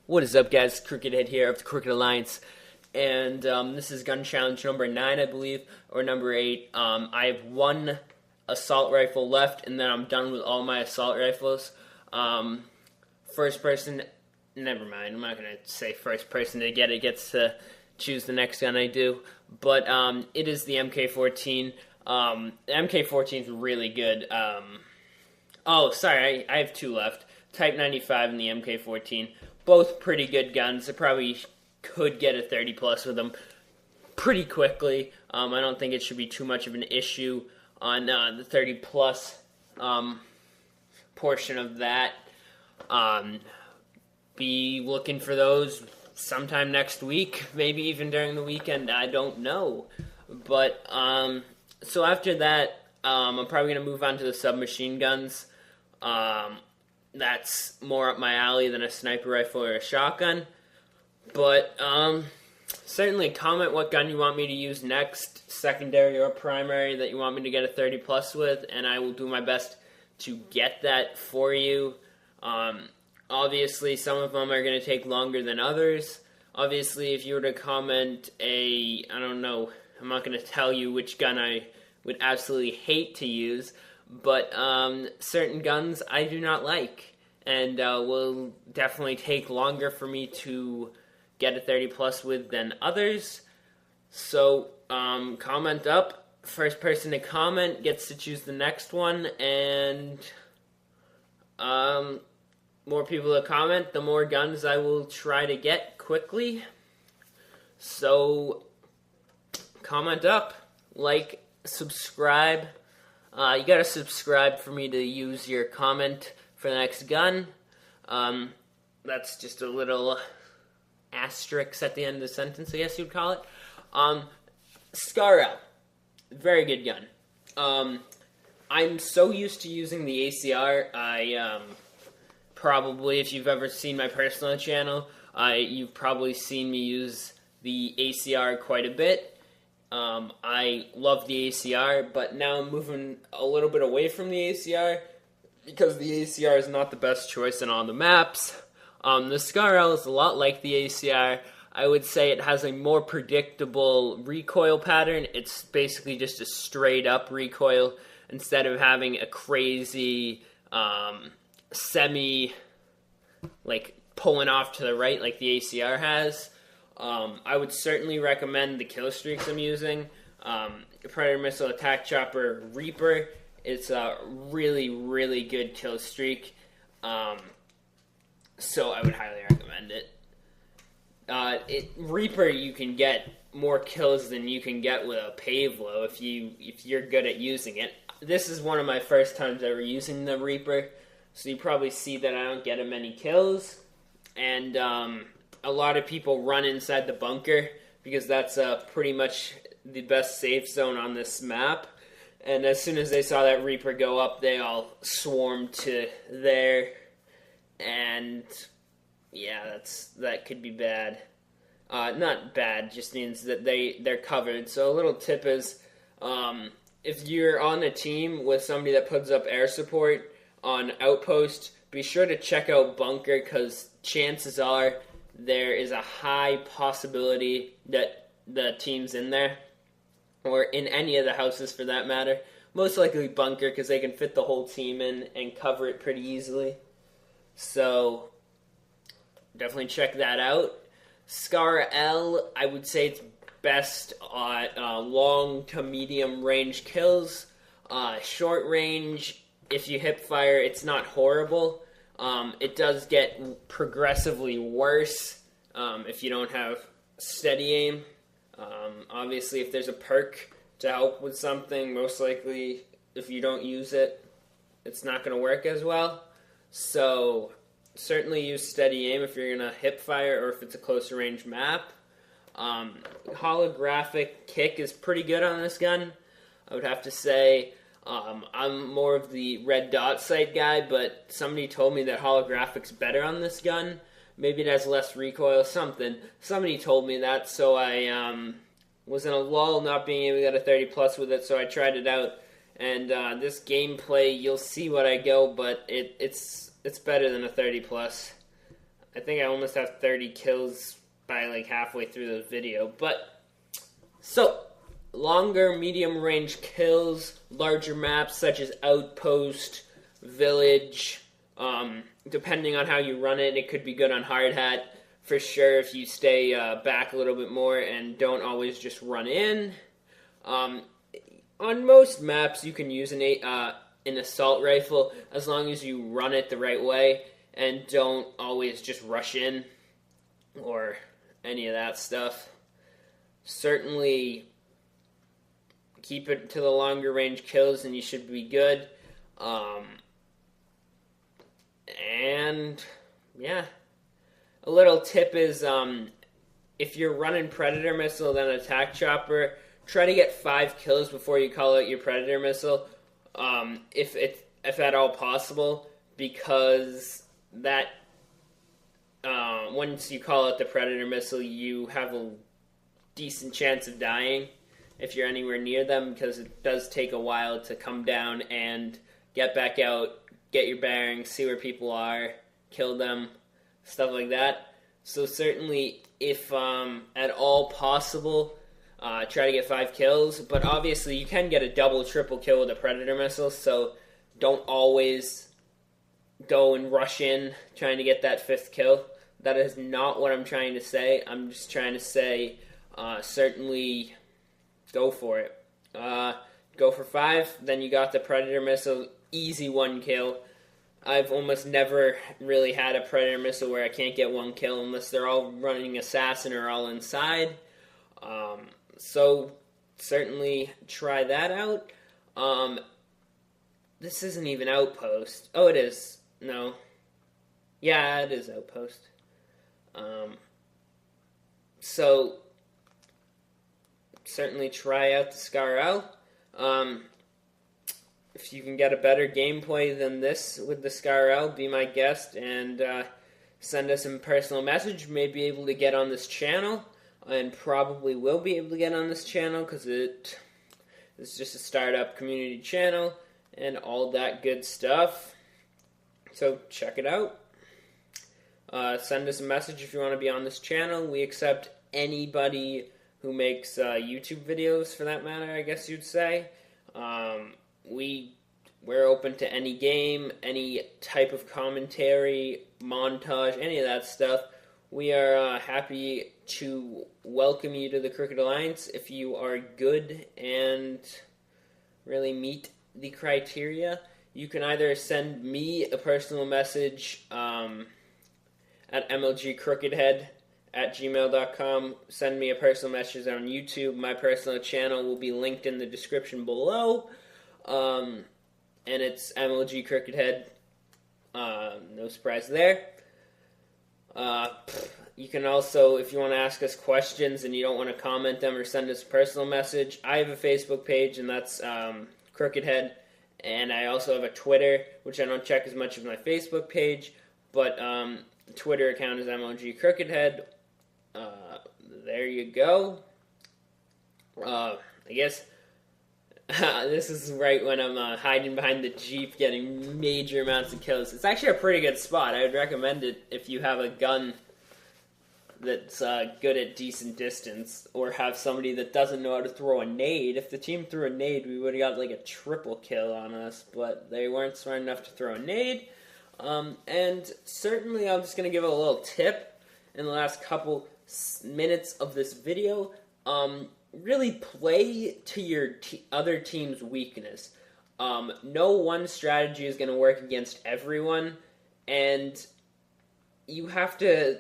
What is up, guys? Crooked Head here of the Crooked Alliance, and this is gun challenge number 9, I believe, or number 8. I have one assault rifle left, and then I'm done with all my assault rifles. First person, never mind, I'm not going to say first person to get it gets to choose the next gun I do, but it is the MK14. The MK14 is really good. Oh, sorry, I have 2 left. Type 95 and the MK14. Both pretty good guns. I probably could get a 30 plus with them pretty quickly. I don't think it should be too much of an issue on the 30 plus portion of that. Be looking for those sometime next week, maybe even during the weekend. I don't know. But so after that, I'm probably going to move on to the submachine guns. That's more up my alley than a sniper rifle or a shotgun. But certainly comment what gun you want me to use next, secondary or primary, that you want me to get a 30 plus with, and I will do my best to get that for you. Obviously, some of them are going to take longer than others. Obviously, if you were to comment I don't know, I'm not going to tell you which gun I would absolutely hate to use, but certain guns I do not like, and will definitely take longer for me to get a 30 plus with than others. So comment up. First person to comment gets to choose the next one, and more people to comment, the more guns I will try to get quickly. So comment up, like, subscribe. You gotta subscribe for me to use your comment for the next gun. That's just a little asterisk at the end of the sentence, I guess you'd call it. Scar-L, very good gun. I'm so used to using the ACR. Probably, if you've ever seen my personal channel, you've probably seen me use the ACR quite a bit. I love the ACR, but now I'm moving a little bit away from the ACR because the ACR is not the best choice in all the maps. The Scar-L is a lot like the ACR. I would say it has a more predictable recoil pattern. It's basically just a straight up recoil instead of having a crazy semi, like, pulling off to the right like the ACR has. I would certainly recommend the kill streaks I'm using. Predator Missile Attack Chopper Reaper. It's a really, really good kill streak. So I would highly recommend it. Reaper, you can get more kills than you can get with a Pavlo if you're good at using it. This is one of my first times ever using the Reaper, so you probably see that I don't get many kills. And a lot of people run inside the bunker because that's pretty much the best safe zone on this map. And as soon as they saw that Reaper go up, they all swarmed to there. And yeah, that could be bad. Not bad, just means that they're covered. So a little tip is, if you're on a team with somebody that puts up air support on Outpost, be sure to check out Bunker, because chances are there is a high possibility that the team's in there, or in any of the houses for that matter. Most likely Bunker, because they can fit the whole team in and cover it pretty easily. So definitely check that out. Scar-L, I would say it's best at long to medium range kills. Short range, if you hip fire, it's not horrible. It does get progressively worse if you don't have steady aim. Obviously, if there's a perk to help with something, most likely if you don't use it, it's not going to work as well. So certainly use steady aim if you're going to hip fire or if it's a closer range map. Holographic kick is pretty good on this gun, I would have to say. I'm more of the red dot sight guy, but somebody told me that holographic's better on this gun. Maybe it has less recoil, something. Somebody told me that, so I was in a lull not being able to get a 30 plus with it, so I tried it out. And this gameplay, you'll see what I go, but it's better than a 30 plus. I think I almost have 30 kills by like halfway through the video. But, so, longer medium range kills, larger maps such as Outpost, Village, depending on how you run it, it could be good on Hard Hat. For sure, if you stay back a little bit more and don't always just run in. On most maps, you can use an assault rifle as long as you run it the right way and don't always just rush in or any of that stuff. Certainly keep it to the longer range kills and you should be good. And yeah, a little tip is if you're running Predator Missile then Attack Chopper, try to get 5 kills before you call out your Predator Missile, if at all possible, because that once you call out the Predator Missile, you have a decent chance of dying if you're anywhere near them, because it does take a while to come down and get back out, get your bearings, see where people are, kill them, stuff like that. So certainly, if at all possible, try to get 5 kills, but obviously you can get a double, triple kill with a Predator Missile, so don't always go and rush in trying to get that 5th kill. That is not what I'm trying to say. I'm just trying to say, certainly go for it. Go for 5, then you got the Predator Missile, easy 1 kill. I've almost never really had a Predator Missile where I can't get 1 kill unless they're all running Assassin or all inside. So, certainly try that out. This isn't even Outpost. Oh, it is. No. Yeah, it is Outpost. So, certainly try out the Scar-L. If you can get a better gameplay than this with the Scar-L, be my guest and send us a personal message. You may be able to get on this channel, and probably will be able to get on this channel because it's just a startup community channel and all that good stuff. So check it out. Send us a message if you want to be on this channel. We accept anybody who makes YouTube videos, for that matter, I guess you'd say. We're open to any game, any type of commentary, montage, any of that stuff. We are happy to welcome you to the Crooked Alliance if you are good and really meet the criteria. You can either send me a personal message at mlgcrookedhead@gmail.com. Send me a personal message on YouTube. My personal channel will be linked in the description below. And it's MLG Crookedhead. No surprise there. You can also, if you want to ask us questions and you don't want to comment them or send us a personal message, I have a Facebook page, and that's Crookedhead. And I also have a Twitter, which I don't check as much as my Facebook page, but the Twitter account is MLG Crookedhead. There you go. I guess this is right when I'm hiding behind the Jeep getting major amounts of kills. It's actually a pretty good spot. I would recommend it if you have a gun that's good at decent distance, or have somebody that doesn't know how to throw a nade. If the team threw a nade, we would have got like a triple kill on us, but they weren't smart enough to throw a nade. And certainly I'm just going to give a little tip in the last couple minutes of this video. Really play to your other team's weakness. No one strategy is going to work against everyone, and you have to,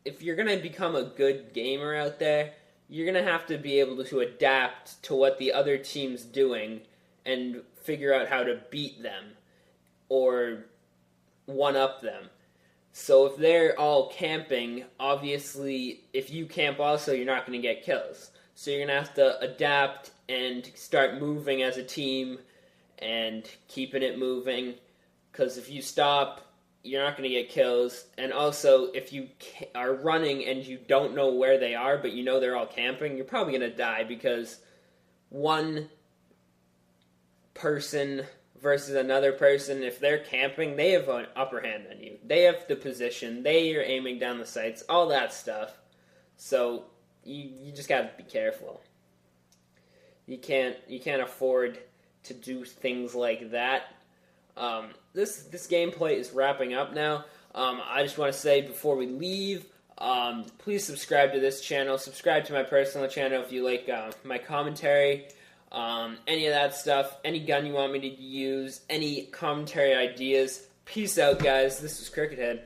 if you're going to become a good gamer out there, you're going to have to be able to adapt to what the other team's doing and figure out how to beat them or one-up them. So if they're all camping, obviously, if you camp also, you're not going to get kills. So you're going to have to adapt and start moving as a team and keeping it moving, because if you stop, you're not going to get kills. And also, if you are running and you don't know where they are, but you know they're all camping, you're probably going to die, because one person versus another person, if they're camping, they have an upper hand on you. They have the position. They are aiming down the sights, all that stuff. So you just got to be careful. You can't afford to do things like that. This gameplay is wrapping up now. I just want to say before we leave, please subscribe to this channel. Subscribe to my personal channel if you like my commentary. Any of that stuff, any gun you want me to use, any commentary ideas. Peace out, guys. This was Crickethead.